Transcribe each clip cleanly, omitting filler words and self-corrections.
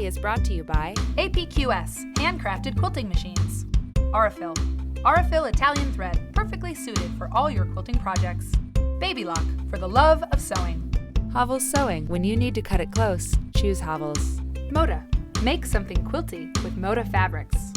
Quilty is brought to you by APQS, handcrafted quilting machines. Aurifil. Aurifil Italian thread, perfectly suited for all your quilting projects. Baby Lock, for the love of sewing. Havel's Sewing. When you need to cut it close, choose Havel's. Moda. Make something quilty with Moda fabrics.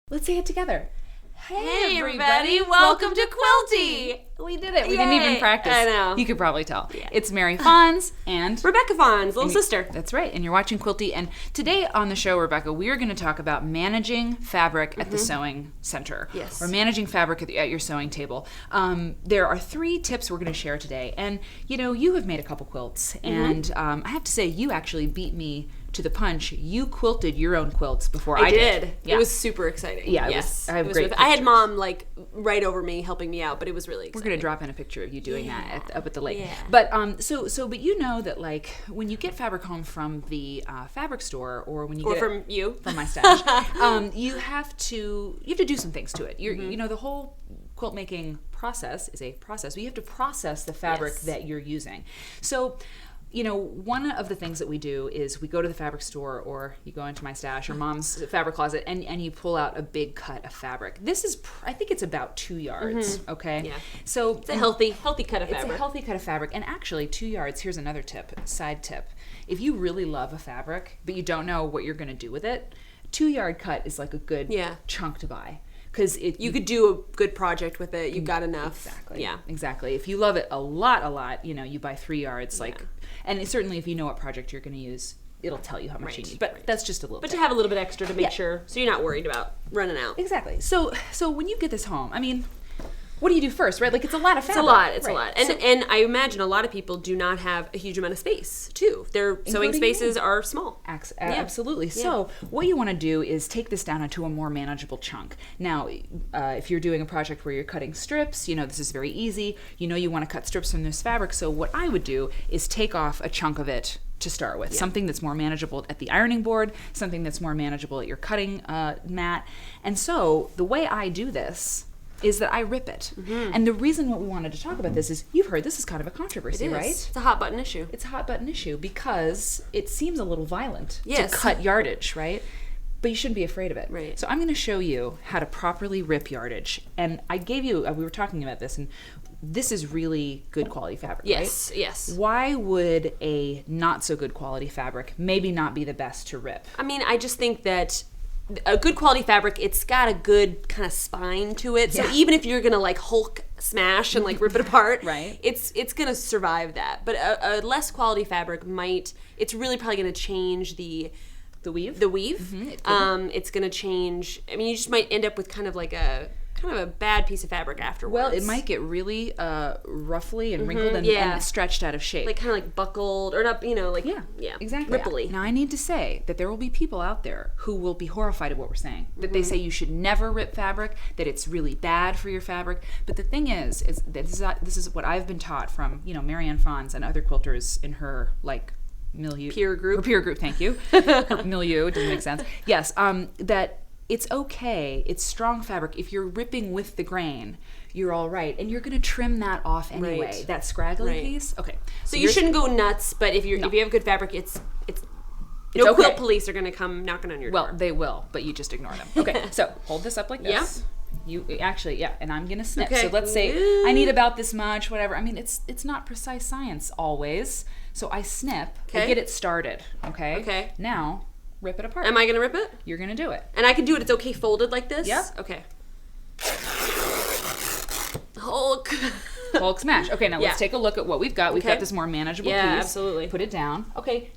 Let's say it together. Hey everybody, welcome to Quilty! We did it. We didn't even practice. I know. You could probably tell. Yeah. It's Mary Fons and Rebecca Fons, little sister. That's right. And you're watching Quilty. And today on the show, Rebecca, we are going to talk about managing fabric at the sewing center. Yes. Or managing fabric at your sewing table. There are 3 tips we're going to share today. And, you know, you have made a couple quilts. And I have to say, you actually beat me to the punch. You quilted your own quilts before I did. Yeah. It was super exciting. Yeah, yes. I have great I had pictures. Mom like right over me helping me out, but it was really exciting. We're gonna drop in a picture of you doing that up at the lake. Yeah. But but you know that like when you get fabric home from the fabric store or when you get from you from my stash, you have to do some things to it. You know the whole quilt making process is a process. You have to process the fabric that you're using. So. You know, one of the things that we do is we go to the fabric store or you go into my stash or Mom's fabric closet and you pull out a big cut of fabric. This is, I think it's about 2 yards, okay? Yeah. So it's a healthy cut of fabric. It's a healthy cut of fabric. And actually, 2 yards, here's another tip, side tip. If you really love a fabric, but you don't know what you're going to do with it, 2-yard cut is like a good chunk to buy. Because you could do a good project with it. You've got enough. Exactly. Yeah. Exactly. If you love it a lot, you know, you buy 3 yards. And certainly if you know what project you're going to use, it'll tell you how much you need. But that's just a little bit. But to have a little bit extra to make sure, so you're not worried about running out. Exactly. So when you get this home, I mean, what do you do first, right? Like it's a lot of fabric. It's a lot. And I imagine a lot of people do not have a huge amount of space, too. Their sewing spaces are small. Absolutely. Yeah. So what you want to do is take this down into a more manageable chunk. Now, if you're doing a project where you're cutting strips, you know, this is very easy. You know you want to cut strips from this fabric. So what I would do is take off a chunk of it to start with. Something that's more manageable at the ironing board, something that's more manageable at your cutting mat. And so the way I do this is that I rip it. And the reason what we wanted to talk about this is, you've heard this is kind of a controversy, right? It's a hot button issue. It's a hot button issue because it seems a little violent to cut yardage, right? But you shouldn't be afraid of it. Right. So I'm going to show you how to properly rip yardage. And I gave you, we were talking about this, and this is really good quality fabric, right? Yes. Why would a not so good quality fabric maybe not be the best to rip? I mean, I just think that a good quality fabric, it's got a good kind of spine to it. So even if you're gonna like Hulk smash and like rip it apart, right? It's gonna survive that. But a less quality fabric it's really probably gonna change the weave. It's gonna change. I mean, you just might end up with kind of a bad piece of fabric afterwards. Well, it might get really ruffly and wrinkled and stretched out of shape. Like kind of like buckled or not, you know, like exactly. ripply. Now I need to say that there will be people out there who will be horrified at what we're saying. That they say you should never rip fabric, that it's really bad for your fabric. But the thing is that this is what I've been taught from, you know, Marianne Fons and other quilters in her like milieu. Peer group, thank you. Her milieu, doesn't make sense. Yes, that it's okay, it's strong fabric. If you're ripping with the grain, you're all right. And you're going to trim that off anyway, that scraggly piece. Okay. So you shouldn't go nuts, but if you have good fabric, it's no okay. quilt police are going to come knocking on your door. Well, they will, but you just ignore them. Okay, so hold this up like this. You actually, and I'm going to snip. Okay. So let's say I need about this much, whatever. I mean, it's not precise science always. So I snip, I get it started, okay? Okay. Now, rip it apart. Am I going to rip it? You're going to do it. And I can do it, it's okay folded like this? Yeah. Okay. Hulk smash. Okay, now let's take a look at what we've got. We've got this more manageable piece. Yeah, absolutely. Put it down. Okay,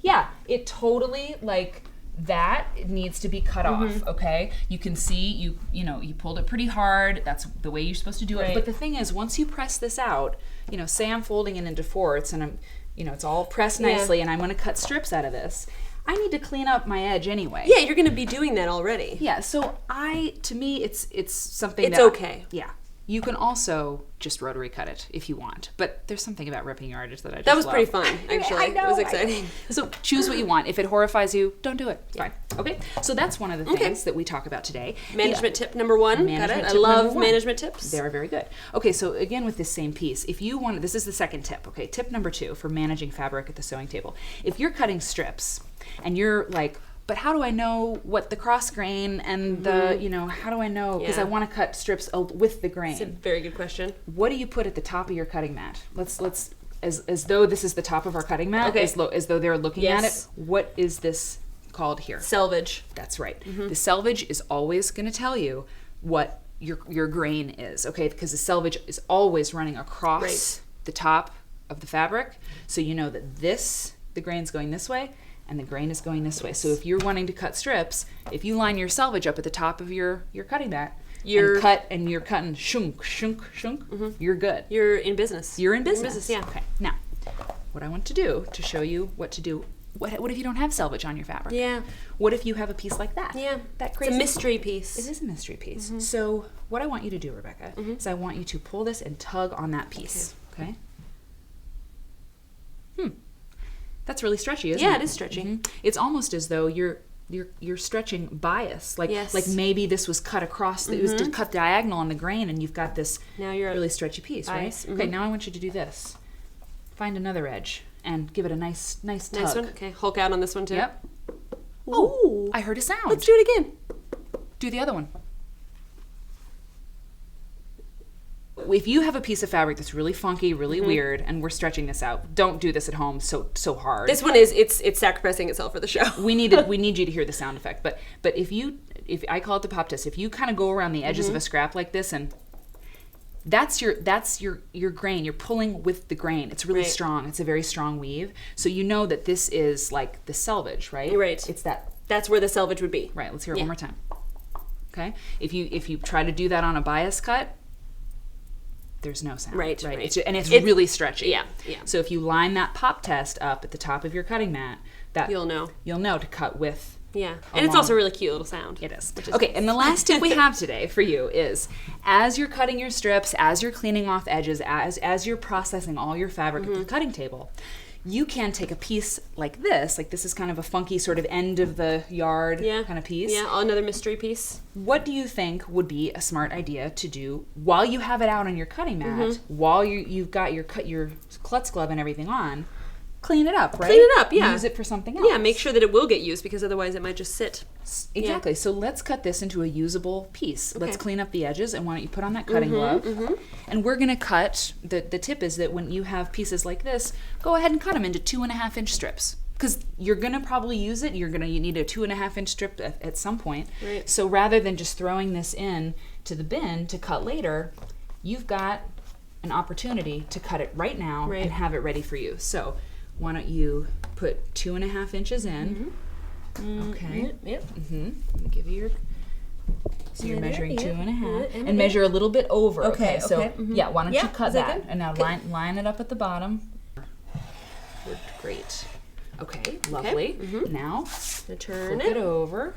it totally, like, that needs to be cut off, okay? You can see, you pulled it pretty hard. That's the way you're supposed to do it. But the thing is, once you press this out, you know, say I'm folding it into fourths and I'm, you know, it's all pressed nicely and I'm going to cut strips out of this. I need to clean up my edge anyway. Yeah, you're going to be doing that already. Yeah, so to me, it's something it's okay. You can also just rotary cut it if you want, but there's something about ripping yardage that I just That was love. pretty fun, actually. I know, it was exciting. So choose what you want. If it horrifies you, don't do it. It's fine. Okay, so that's one of the things that we talk about today. Management tip number 1. Got it. I tip love number 1. management tips. They're very good. Okay, so again with this same piece, if you want, this is the second tip. Okay, tip number 2 for managing fabric at the sewing table. If you're cutting strips and you're like, but how do I know what the cross grain and the, how do I know? Because I want to cut strips with the grain. It's a very good question. What do you put at the top of your cutting mat? Let's as though this is the top of our cutting mat, as though they're looking at it. What is this called here? Selvage. That's right. The selvage is always going to tell you what your grain is, okay? Because the selvage is always running across the top of the fabric, so you know that the grain's going this way, and the grain is going this way. So if you're wanting to cut strips, if you line your selvage up at the top of your cutting mat, you're cutting shunk, shunk, shunk, you're good. You're in business. You're in business. Yeah. Okay. Now, what I want to do to show you what to do, what if you don't have selvage on your fabric? Yeah. What if you have a piece like that? Yeah. That crazy. It's a mystery piece. It is a mystery piece. So what I want you to do, Rebecca, is I want you to pull this and tug on that piece. Okay? That's really stretchy, isn't it? Yeah, it is stretchy. It's almost as though you're stretching bias, like maybe this was cut across, it was cut diagonal on the grain, and you've got this really stretchy piece, right? Okay, now I want you to do this. Find another edge and give it a nice tug. Nice one. Okay, Hulk out on this one too. Yep. Ooh. Oh, I heard a sound. Let's do it again. Do the other one. If you have a piece of fabric that's really funky, really weird, and we're stretching this out, don't do this at home so hard. This one is it's sacrificing itself for the show. we need you to hear the sound effect. But if I call it the pop test, if you kind of go around the edges of a scrap like this, and that's your grain, you're pulling with the grain. It's really strong. It's a very strong weave. So you know that this is like the selvage, right? Right. It's that. That's where the selvage would be. Right. Let's hear it one more time. Okay. If you try to do that on a bias cut, there's no sound. Right. It's really stretchy. Yeah. So if you line that pop test up at the top of your cutting mat, that you'll know to cut with. Yeah. And it's also a really cute little sound. It is. Okay, and the last tip we have today for you is, as you're cutting your strips, as you're cleaning off edges, as you're processing all your fabric at the cutting table, you can take a piece like this is kind of a funky sort of end of the yard kind of piece. Yeah, another mystery piece. What do you think would be a smart idea to do while you have it out on your cutting mat, while you've got your Klutz Glove and everything on? Clean it up, right? Clean it up, yeah. Use it for something else. Yeah, make sure that it will get used, because otherwise it might just sit. Exactly. So let's cut this into a usable piece. Okay. Let's clean up the edges, and why don't you put on that cutting glove? And we're going to cut, the tip is that when you have pieces like this, go ahead and cut them into 2.5-inch strips. Because you're going to probably use it. You need a 2.5-inch strip at some point. Right. So rather than just throwing this in to the bin to cut later, you've got an opportunity to cut it right now and have it ready for you. So why don't you put 2.5 inches in? Okay. Yep. Let me give you your. So you're measuring 2.5, and measure a little bit over. Okay. So yeah, why don't you cut that? And now line it up at the bottom. Great. Okay. Lovely. Now turn flip it over.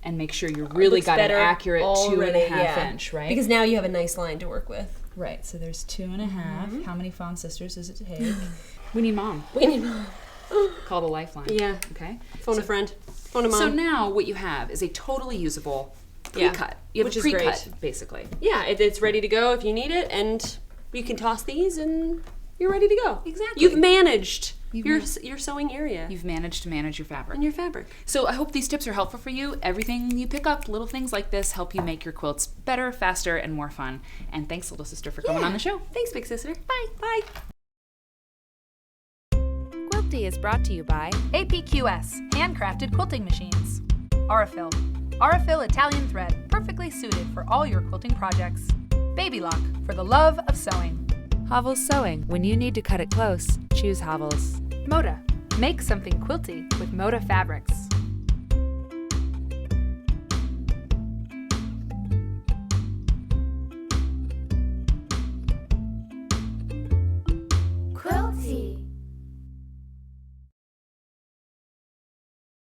And make sure you really got an accurate 2.5 inch, right? Because now you have a nice line to work with. Right. So there's 2.5. How many Fons sisters does it take? We need mom. Call the lifeline. Yeah. Okay. Phone a friend. Phone a mom. So now what you have is a totally usable pre-cut. You have a pre-cut, basically. Yeah, it's ready to go if you need it, and you can toss these and you're ready to go. Exactly. You've managed your sewing area. You've managed to manage your fabric. And your fabric. So I hope these tips are helpful for you. Everything you pick up, little things like this, help you make your quilts better, faster, and more fun. And thanks, little sister, for coming on the show. Thanks, big sister. Bye. Bye. Quilty is brought to you by APQS, handcrafted quilting machines. Aurifil Italian thread, perfectly suited for all your quilting projects. Baby Lock, for the love of sewing. Havel's Sewing. When you need to cut it close, choose Havel's. Moda, make something quilty with Moda fabrics.